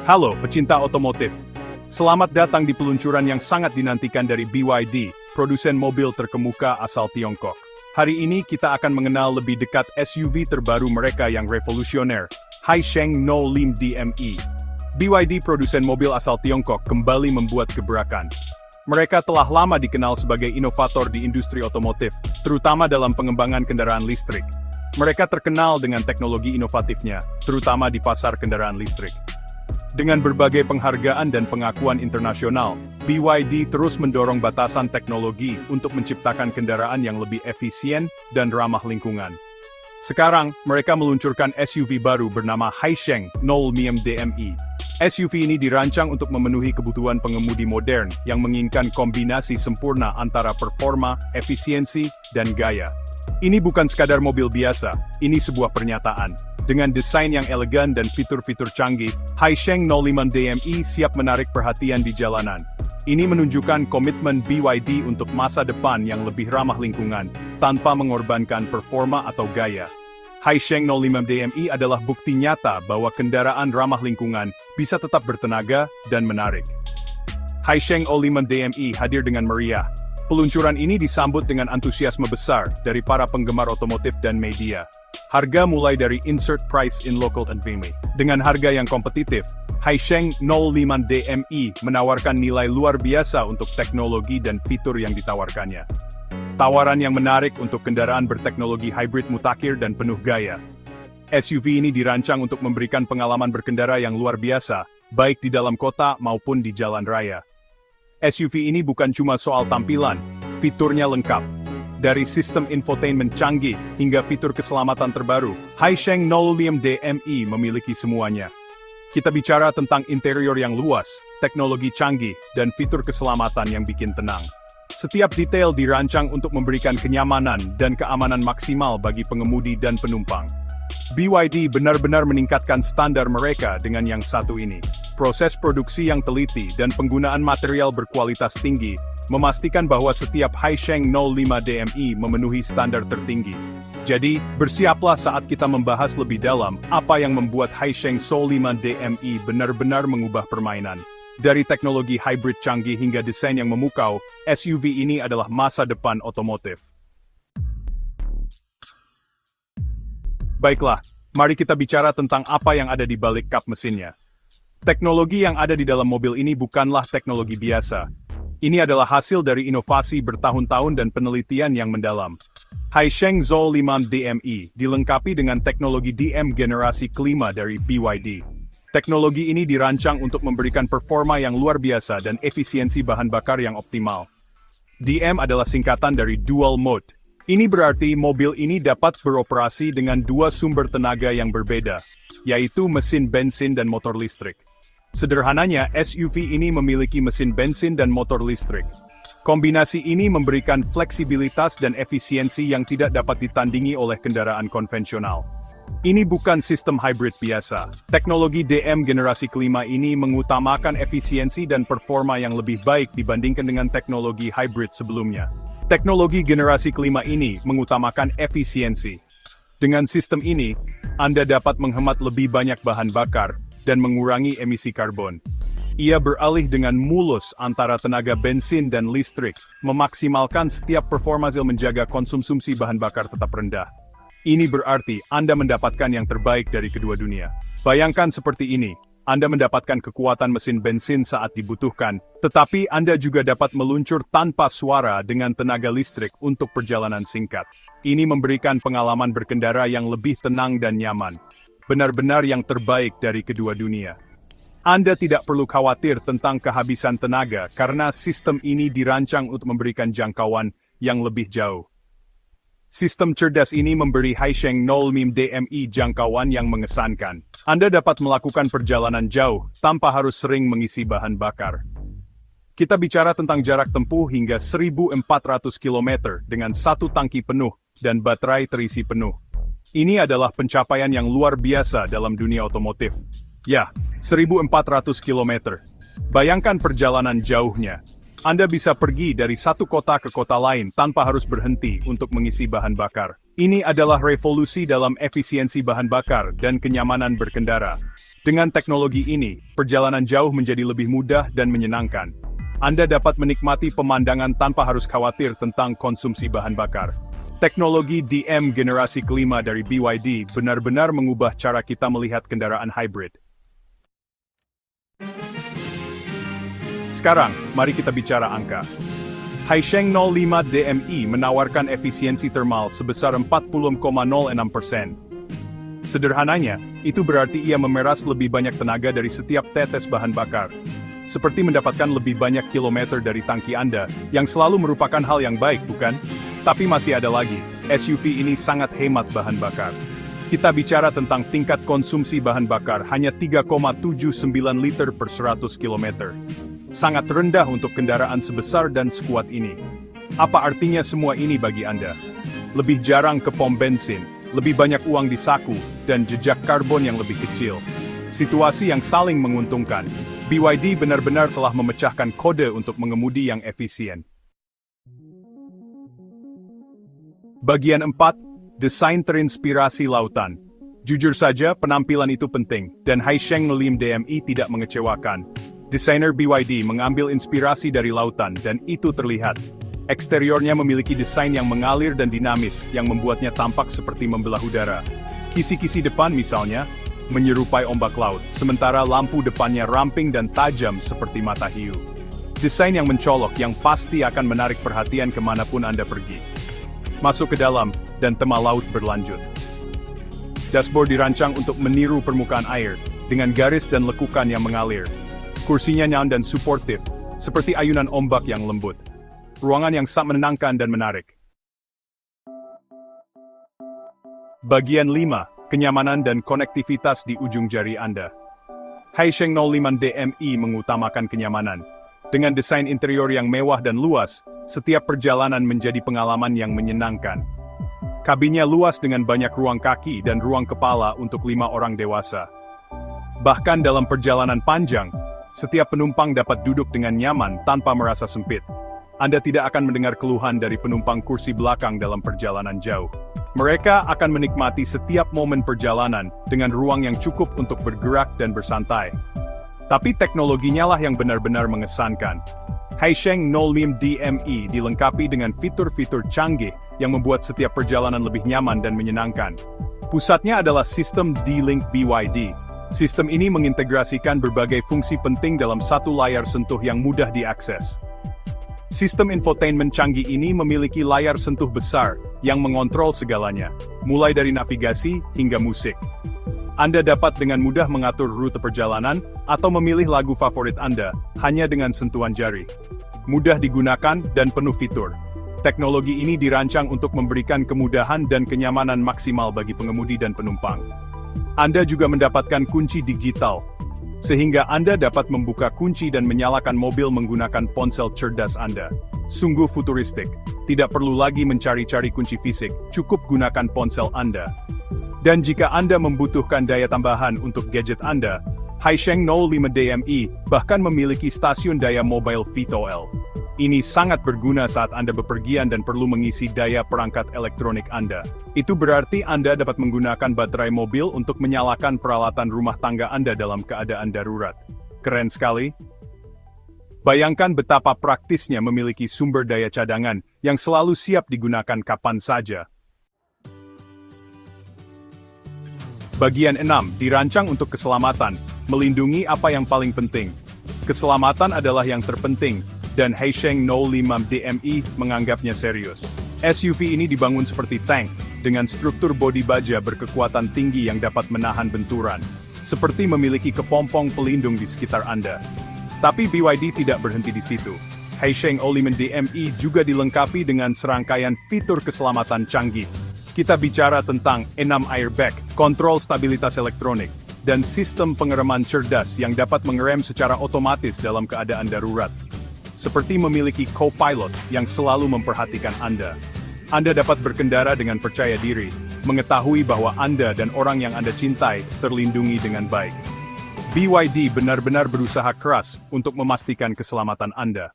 Halo, pecinta otomotif. Selamat datang di peluncuran yang sangat dinantikan dari BYD, produsen mobil terkemuka asal Tiongkok. Hari ini kita akan mengenal lebih dekat SUV terbaru mereka yang revolusioner, Haisheng No5 DME. BYD, produsen mobil asal Tiongkok, kembali membuat gebrakan. Mereka telah lama dikenal sebagai inovator di industri otomotif, terutama dalam pengembangan kendaraan listrik. Mereka terkenal dengan teknologi inovatifnya, terutama di pasar kendaraan listrik. Dengan berbagai penghargaan dan pengakuan internasional, BYD terus mendorong batasan teknologi untuk menciptakan kendaraan yang lebih efisien dan ramah lingkungan. Sekarang, mereka meluncurkan SUV baru bernama Haisheng No5 DME. SUV ini dirancang untuk memenuhi kebutuhan pengemudi modern yang menginginkan kombinasi sempurna antara performa, efisiensi, dan gaya. Ini bukan sekadar mobil biasa, ini sebuah pernyataan. Dengan desain yang elegan dan fitur-fitur canggih, Haisheng No5 DME siap menarik perhatian di jalanan. Ini menunjukkan komitmen BYD untuk masa depan yang lebih ramah lingkungan, tanpa mengorbankan performa atau gaya. Haisheng No5 DME adalah bukti nyata bahwa kendaraan ramah lingkungan bisa tetap bertenaga dan menarik. Haisheng No5 DME hadir dengan meriah. Peluncuran ini disambut dengan antusiasme besar dari para penggemar otomotif dan media. Harga mulai dari insert price in local and VME. Dengan harga yang kompetitif, Haisheng No5 DME menawarkan nilai luar biasa untuk teknologi dan fitur yang ditawarkannya. Tawaran yang menarik untuk kendaraan berteknologi hybrid mutakhir dan penuh gaya. SUV ini dirancang untuk memberikan pengalaman berkendara yang luar biasa, baik di dalam kota maupun di jalan raya. SUV ini bukan cuma soal tampilan, fiturnya lengkap. Dari sistem infotainment canggih hingga fitur keselamatan terbaru, Haisheng No5 DME memiliki semuanya. Kita bicara tentang interior yang luas, teknologi canggih, dan fitur keselamatan yang bikin tenang. Setiap detail dirancang untuk memberikan kenyamanan dan keamanan maksimal bagi pengemudi dan penumpang. BYD benar-benar meningkatkan standar mereka dengan yang satu ini. Proses produksi yang teliti dan penggunaan material berkualitas tinggi memastikan bahwa setiap Haisheng No5 DME memenuhi standar tertinggi. Jadi, bersiaplah saat kita membahas lebih dalam apa yang membuat Haisheng No5 DME benar-benar mengubah permainan. Dari teknologi hybrid canggih hingga desain yang memukau, SUV ini adalah masa depan otomotif. Baiklah, mari kita bicara tentang apa yang ada di balik kap mesinnya. Teknologi yang ada di dalam mobil ini bukanlah teknologi biasa. Ini adalah hasil dari inovasi bertahun-tahun dan penelitian yang mendalam. Haisheng No5 DME dilengkapi dengan teknologi DM generasi kelima dari BYD. Teknologi ini dirancang untuk memberikan performa yang luar biasa dan efisiensi bahan bakar yang optimal. DM adalah singkatan dari Dual Mode. Ini berarti mobil ini dapat beroperasi dengan dua sumber tenaga yang berbeda, yaitu mesin bensin dan motor listrik. Sederhananya, SUV ini memiliki mesin bensin dan motor listrik. Kombinasi ini memberikan fleksibilitas dan efisiensi yang tidak dapat ditandingi oleh kendaraan konvensional. Ini bukan sistem hybrid biasa. Teknologi DM generasi kelima ini mengutamakan efisiensi dan performa yang lebih baik dibandingkan dengan teknologi hybrid sebelumnya. Teknologi generasi kelima ini mengutamakan efisiensi. Dengan sistem ini, Anda dapat menghemat lebih banyak bahan bakar dan mengurangi emisi karbon. Ia beralih dengan mulus antara tenaga bensin dan listrik, memaksimalkan setiap performa menjaga konsumsi bahan bakar tetap rendah. Ini berarti Anda mendapatkan yang terbaik dari kedua dunia. Bayangkan seperti ini, Anda mendapatkan kekuatan mesin bensin saat dibutuhkan, tetapi Anda juga dapat meluncur tanpa suara dengan tenaga listrik untuk perjalanan singkat. Ini memberikan pengalaman berkendara yang lebih tenang dan nyaman. Benar-benar yang terbaik dari kedua dunia. Anda tidak perlu khawatir tentang kehabisan tenaga karena sistem ini dirancang untuk memberikan jangkauan yang lebih jauh. Sistem cerdas ini memberi Haisheng No5 DME jangkauan yang mengesankan. Anda dapat melakukan perjalanan jauh tanpa harus sering mengisi bahan bakar. Kita bicara tentang jarak tempuh hingga 1.400 km dengan satu tangki penuh dan baterai terisi penuh. Ini adalah pencapaian yang luar biasa dalam dunia otomotif. Ya, 1.400 km. Bayangkan perjalanan jauhnya. Anda bisa pergi dari satu kota ke kota lain tanpa harus berhenti untuk mengisi bahan bakar. Ini adalah revolusi dalam efisiensi bahan bakar dan kenyamanan berkendara. Dengan teknologi ini, perjalanan jauh menjadi lebih mudah dan menyenangkan. Anda dapat menikmati pemandangan tanpa harus khawatir tentang konsumsi bahan bakar. Teknologi DM generasi kelima dari BYD benar-benar mengubah cara kita melihat kendaraan hybrid. Sekarang, mari kita bicara angka. Haisheng 05 DMI menawarkan efisiensi thermal sebesar 40,06%. Sederhananya, itu berarti ia memeras lebih banyak tenaga dari setiap tetes bahan bakar. Seperti mendapatkan lebih banyak kilometer dari tangki Anda, yang selalu merupakan hal yang baik, bukan? Tapi masih ada lagi, SUV ini sangat hemat bahan bakar. Kita bicara tentang tingkat konsumsi bahan bakar hanya 3,79 liter per 100 km. Sangat rendah untuk kendaraan sebesar dan sekuat ini. Apa artinya semua ini bagi Anda? Lebih jarang ke pom bensin, lebih banyak uang di saku, dan jejak karbon yang lebih kecil. Situasi yang saling menguntungkan. BYD benar-benar telah memecahkan kode untuk mengemudi yang efisien. Bagian 4, desain terinspirasi lautan. Jujur saja, penampilan itu penting, dan Haisheng 05 DMI tidak mengecewakan. Desainer BYD mengambil inspirasi dari lautan, dan itu terlihat. Eksteriornya memiliki desain yang mengalir dan dinamis, yang membuatnya tampak seperti membelah udara. Kisi-kisi depan misalnya, menyerupai ombak laut, sementara lampu depannya ramping dan tajam seperti mata hiu. Desain yang mencolok yang pasti akan menarik perhatian kemanapun Anda pergi. Masuk ke dalam, dan tema laut berlanjut. Dashboard dirancang untuk meniru permukaan air, dengan garis dan lekukan yang mengalir. Kursinya nyaman dan suportif, seperti ayunan ombak yang lembut. Ruangan yang sangat menenangkan dan menarik. Bagian 5. Kenyamanan dan konektivitas di ujung jari Anda. Haisheng 05 DMI mengutamakan kenyamanan. Dengan desain interior yang mewah dan luas, setiap perjalanan menjadi pengalaman yang menyenangkan. Kabinnya luas dengan banyak ruang kaki dan ruang kepala untuk 5 orang dewasa. Bahkan dalam perjalanan panjang, setiap penumpang dapat duduk dengan nyaman tanpa merasa sempit. Anda tidak akan mendengar keluhan dari penumpang kursi belakang dalam perjalanan jauh. Mereka akan menikmati setiap momen perjalanan dengan ruang yang cukup untuk bergerak dan bersantai. Tapi teknologinya lah yang benar-benar mengesankan. Haisheng 05 DMI dilengkapi dengan fitur-fitur canggih yang membuat setiap perjalanan lebih nyaman dan menyenangkan. Pusatnya adalah sistem D-Link BYD. Sistem ini mengintegrasikan berbagai fungsi penting dalam satu layar sentuh yang mudah diakses. Sistem infotainment canggih ini memiliki layar sentuh besar yang mengontrol segalanya, mulai dari navigasi hingga musik. Anda dapat dengan mudah mengatur rute perjalanan atau memilih lagu favorit Anda hanya dengan sentuhan jari. Mudah digunakan dan penuh fitur. Teknologi ini dirancang untuk memberikan kemudahan dan kenyamanan maksimal bagi pengemudi dan penumpang. Anda juga mendapatkan kunci digital, sehingga Anda dapat membuka kunci dan menyalakan mobil menggunakan ponsel cerdas Anda. Sungguh futuristik, tidak perlu lagi mencari-cari kunci fisik, cukup gunakan ponsel Anda. Dan jika Anda membutuhkan daya tambahan untuk gadget Anda, Haisheng 05 DMI bahkan memiliki stasiun daya mobile VTOL. Ini sangat berguna saat Anda bepergian dan perlu mengisi daya perangkat elektronik Anda. Itu berarti Anda dapat menggunakan baterai mobil untuk menyalakan peralatan rumah tangga Anda dalam keadaan darurat. Keren sekali. Bayangkan betapa praktisnya memiliki sumber daya cadangan yang selalu siap digunakan kapan saja. Bagian 6 dirancang untuk keselamatan, melindungi apa yang paling penting. Keselamatan adalah yang terpenting, dan Haisheng 05 DMI menganggapnya serius. SUV ini dibangun seperti tank, dengan struktur bodi baja berkekuatan tinggi yang dapat menahan benturan, seperti memiliki kepompong pelindung di sekitar Anda. Tapi BYD tidak berhenti di situ. Haisheng 05 DMI juga dilengkapi dengan serangkaian fitur keselamatan canggih. Kita bicara tentang 6 airbag, kontrol stabilitas elektronik, dan sistem pengereman cerdas yang dapat mengerem secara otomatis dalam keadaan darurat. Seperti memiliki co-pilot yang selalu memperhatikan Anda. Anda dapat berkendara dengan percaya diri, mengetahui bahwa Anda dan orang yang Anda cintai terlindungi dengan baik. BYD benar-benar berusaha keras untuk memastikan keselamatan Anda.